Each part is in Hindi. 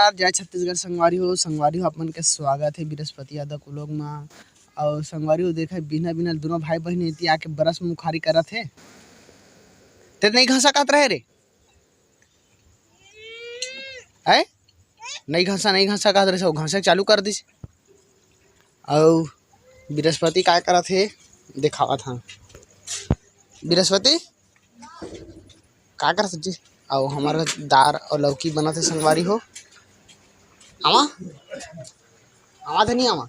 नमस्कार, जय छत्तीसगढ़ संगवारी हो अपन के स्वागत है बृहस्पति यादव को लोग में। और संगवारी हो देखा बिना बिना दोनों भाई बहन इति आके बरस मुखारी करत है ते नहीं घसा कहत रहे रे है नहीं घसा कहत रहे सो घसा चालू कर दिस। और बृहस्पति काय करत है दिखावा था बृहस्पति का कर जी। और हमारा दार और लौकी बना थे संगवारी हो आवा आवा थे नहीं आवा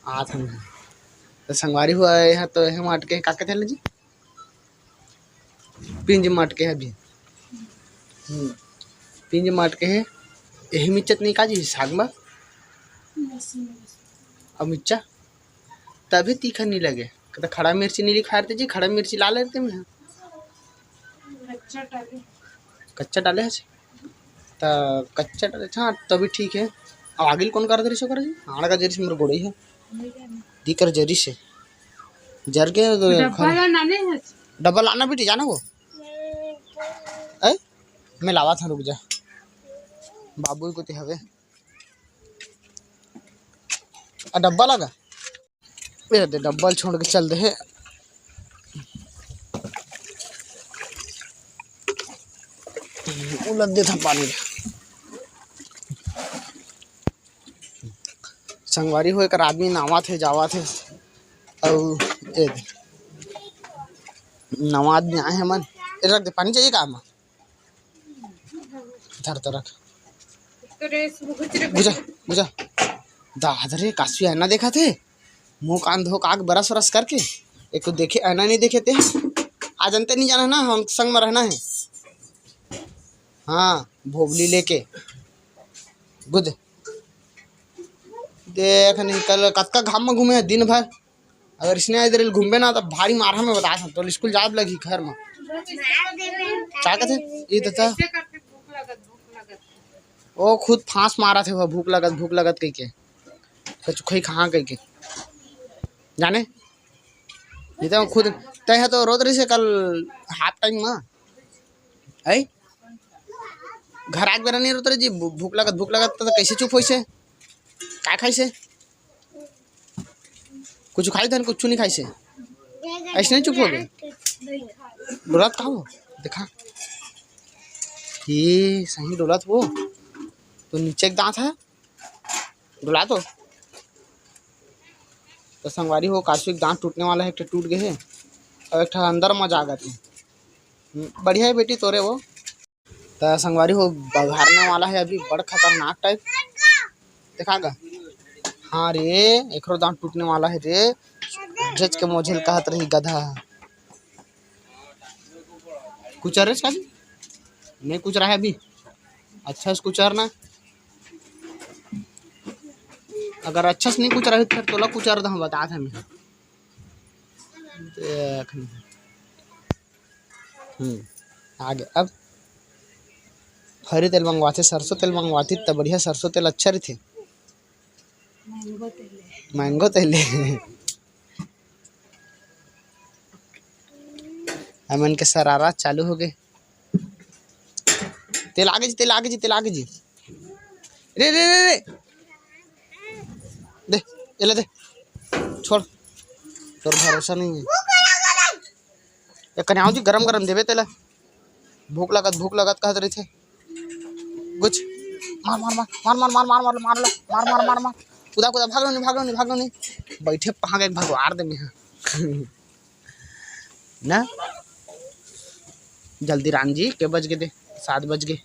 आ था तो संगवारी हुआ है तो हम अटके का कहते हैं जी पिंज मटके है अभी पिंज मटके है यही मिर्चत नहीं का जी साग में अब मिर्चा तभी तीखा नहीं लगे तो खड़ा मिर्ची नहीं लिखा जी खड़ा मिर्ची ला लेते मैं कच्चा डाले है तो कच्चा डाले हाँ तभी ठीक है। अब आगे कौन कर दे कर आड़ा का जरी से मेरे गोड़ी है दिकर जरी से जर के डब्बा लाना बेटी जाना वो ऐ मैं लावा था रुक जा बाबू को ते हवे डब्बा लगा ये दे डब्बा छोड़ के चल दे है उलट दे था पानी संगवारी हो एक आदमी नावा थे जावा थे और नवा आदमी आए हैं मन रख दे पानी चाहिए काम धर तो रख बुझा बुझा दादरे काशी ऐना देखा थे मुंह कान धो आग बरस वरस करके एक तो देखे ऐना नहीं देखे थे आज अंते नहीं जाना ना हम संग में रहना है। हाँ भोगली लेके बुझ देख नहीं कल कतका घाम में घूमे दिन भर अगर इसने इधर घूमे ना तो भारी मारा में बता तो स्कूल जाब लगी घर में क्या कहते ये देता वो खुद फांस मारा थे वो भूख लगत कह के कचुखई कहाँ कह के जाने ये तो खुद तय तो रोद रही से कल हाफ टाइम में आई घर आग बेरा नहीं रोते जी भूख लगत तो कैसे चुप होइसे का खाई से कुछ खाई धन कुछ नहीं खाई से ऐसे नहीं चुप हो गए डोलत का हो देखा ये सही डोलत वो तो नीचे एक दांत है डोला तो संगवारी हो काशू एक दांत टूटने वाला है एक टूट गए है और एक अंदर में जा गए बढ़िया है बेटी तोरे वो तो संगवारी हो बघारने वाला है अभी बड़ खतरनाक टाइप देखागा। हाँ रे एक दांत टूटने वाला है रे जज के मोझेल कहत रही गधा कुचर का नहीं कुच रहा है अभी अच्छा से कुचरना अगर अच्छा से नहीं कुच रहा फिर तोला कुचर हम बता था मैं आगे अब हरी तेल मंगवाते सरसों तेल मंगवाती तब बढ़िया सरसों तेल अच्छा रही थे मैंगो तेल अमन के शरारत चालू हो गए तेल आगे जी रे रे रे रे दे ये दे छोड़ तोर भरोसा नहीं है ये कन्याओ जी गरम देवे तेला भूख लगत कहत रही थे कुछ मार मार मार मार मार मार मार मार मार मार मार मार कूदा भागलो नहीं बैठे पहा गए भगवार दे में ना जल्दी राम जी के बज गए दे 7 बज गए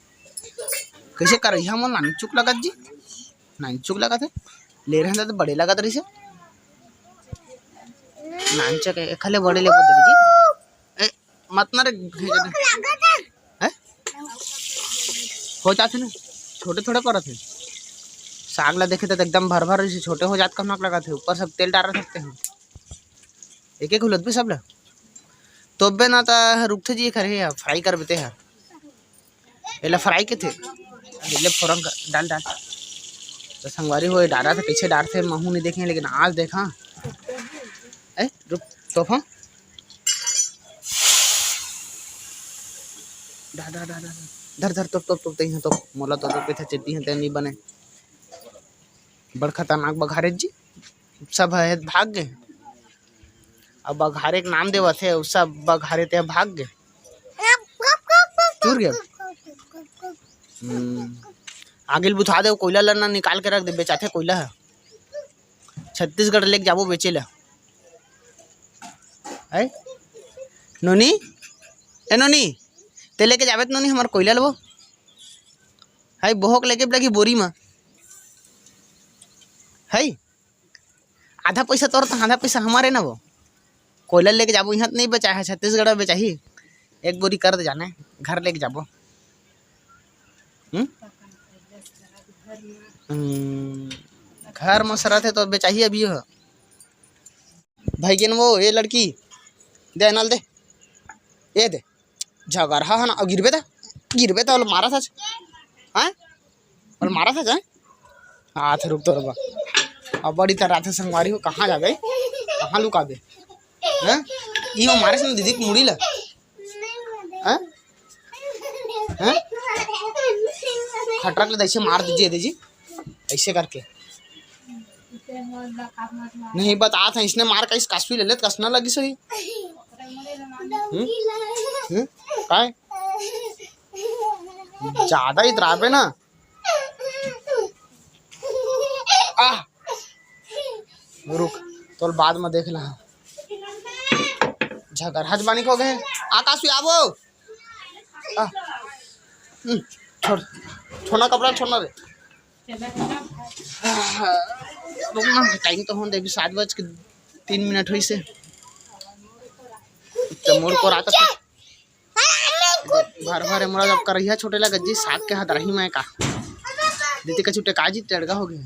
कैसे कर रही हम नानी चुक लगत जी नानी चुक लगत है ले रहे हैं तो बड़े लगत रही से नानी चक खले बड़े ले बदर जी मत ना रे हो जाते ना छोटे थोड़े करते हैं साग ला देखे तो एकदम भर भर छोटे हो जाते कम लगाते ऊपर सब तेल डाल सकते हैं एक एक हुलत भी सब ला तो बे ना तो रुकते जी खरे फ्राई कर बेते हैं एला फ्राई के थे ले फोरन डाल तो संगवारी हो डाला था कैसे डालते महू नहीं देखे लेकिन आज देखा ए रुक तोहफा डा धर धर तो तही तो मोला तो पे था चेती है नहीं बने बड़ खतरनाक बघारे जी सब है भाग गए। अब बघारे के नाम देवत है सब बघारे ते भाग गए चूर गए। आगे बुझा दे कोयला लड़ना निकाल के रख दे बेचाते कोयला है छत्तीसगढ़ लेके जाबो बेचे ला है नोनी ए नोनी ते लेके जावे नोनी हमार कोयला लो है बोहक लेके लगी बोरी में है आधा पैसा तोर तो आधा पैसा हमारे ना वो कोयला लेके जाबो यहाँ नहीं बेचा है छत्तीसगढ़ में बेचा ही एक बोरी कर दे जाने घर लेके जाबो। घर में सरा थे तो बेचाही अभी हो भाई के वो ये लड़की दे नल दे ये दे झगड़ा है ना गिरबे तो मारा था हाँ और मारा था जाए हाथ रुक तो रबा अब बड़ी तरह से संगवारी हो कहाँ जा गए कहाँ लुका दे हैं ये मारे से दीदी मुड़ी ला हैं हैं खटरक ले ऐसे मार दीजिए दीजिए ऐसे करके नहीं बता था इसने मार का इस कास्वी ले ले कसना लगी सही काय ज्यादा इतराबे ना आ रुक तो बाद में देख ला झगड़ा बानी को गए आकाश आवो छोड़ छोड़ना कपड़ा छोड़ना रे टाइम तो हों देखी 7:03 हुई से मोड़ को रात भर भर मोड़ा जब कर छोटे लगा जी साथ के हाथ रही मैं का दीदी का छुट्टे काजी टड़गा हो गए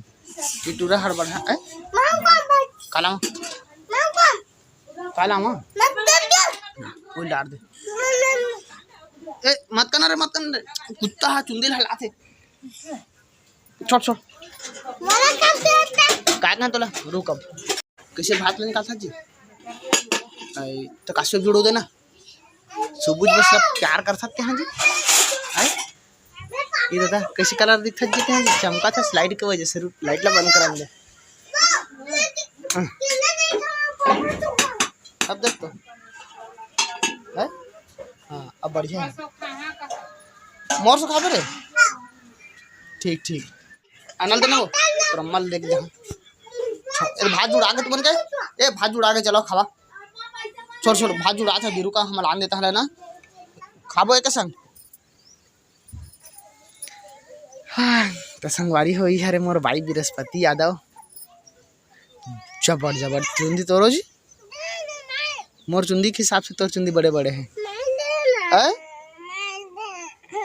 टिटूरा हड़बड़ है काला काला मां वो डाल दे ए मत करना रे कुत्ता है चुंदिल हलाते छोड़ छोड़ काय ना तोला रुक अब कैसे भात लेने का था जी तो काशे जुड़ो देना सुबुज बस सब प्यार कर सकते हैं जी आई ये दादा कैसे कलर दिखता जी हैं चमका था स्लाइड की वजह से लाइट ला बंद करा दे अब देख तो है हाँ अब बढ़िया है मोर से खा रे ठीक ठीक आनंद देना वो प्रमल देख दे भात जुड़ा के तो बन गए ए भात जुड़ा के चलो खावा छोड़ छोड़ भात जुड़ा था बीरू का हम लान देता है ना खाबो एक संग हाँ तो संगवारी हो है मोर भाई बृहस्पति यादव जबर जबर चुंदी तोरो जी मोर चुंदी के हिसाब से तोर चुंदी बड़े बड़े हैं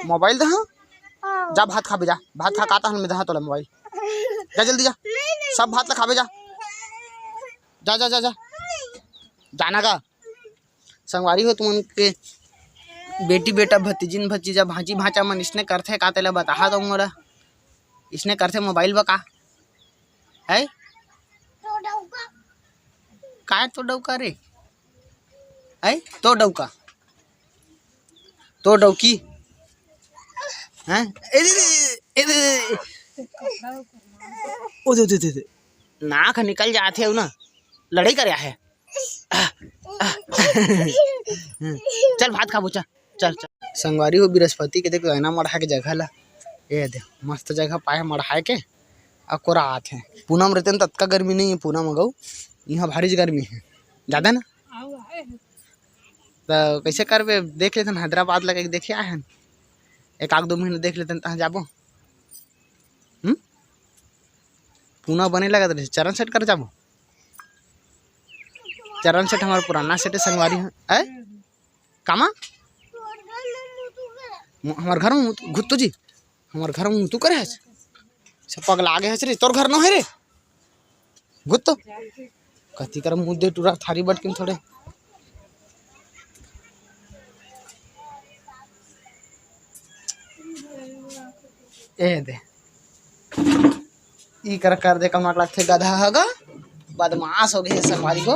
मोबाइल दहा जा भात खाबे जा भात खा काता हन में दहा तोला मोबाइल जा जल्दी जा सब भात ला खाबे जा जा जा जा जा जाना का संगवारी हो तुम के बेटी बेटा भतीजिन भतीजा भाजी भाचा मन इसने करथे का तेला बता दो मोला इसने करथे मोबाइल बा का है काय तो डौका रे है तो डौका तो डौकी हैं नाक निकल जाते हो ना लड़ाई कर है चल भात खा चल चल चल संगवारी हो बृहस्पति के देखो ना मढ़ा के जगह ला ये दे मस्त जगह पाए मढ़ाए के अकोरा आते हैं पूनम रहते हैं तत्का गर्मी नहीं है पूनम अगऊ यहाँ भारी गर्मी है ज़्यादा ना तो कैसे करबे देख लेते हैदराबाद लगे देखे आए हैं एक आध 2 महीने देख लेते तहाँ जाबो पूना बने लगा तो चरण सेट कर जाबो चरण सेट हमारा पुराना सेट संगवारी है कामा हमारे घर में घुत्तो जी हमारे घर में तू करे पगला आगे है रे तोर घर न है रे घुत्तो कति कर मुँह दे टूरा थारी बटकिन थोड़े ए दे ई कर दे कमाक लगते गधा होगा बदमाश हो गए संगवारी को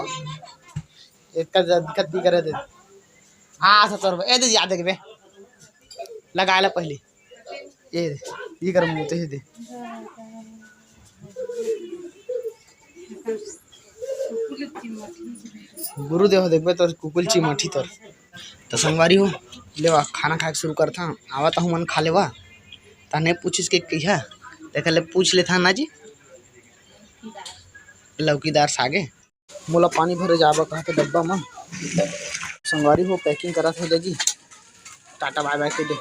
एक कद्दी करे दे आ तोर ए दे याद देखे लगा ला पहले ये कर मुँह ते दे गुरुदेव देखबे तोर कुकुल चिमठी तोर तो संगवारी हो लेवा खाना खाए शुरू करता आवा तो मन खा लेवा तने पूछिस के कहिया देखे ले पूछ लेथा ना जी लौकीदार सागे मोला पानी भरे जाबा कहा के डब्बा में संगवारी हो पैकिंग करा थे जी टाटा बाय बाय के दे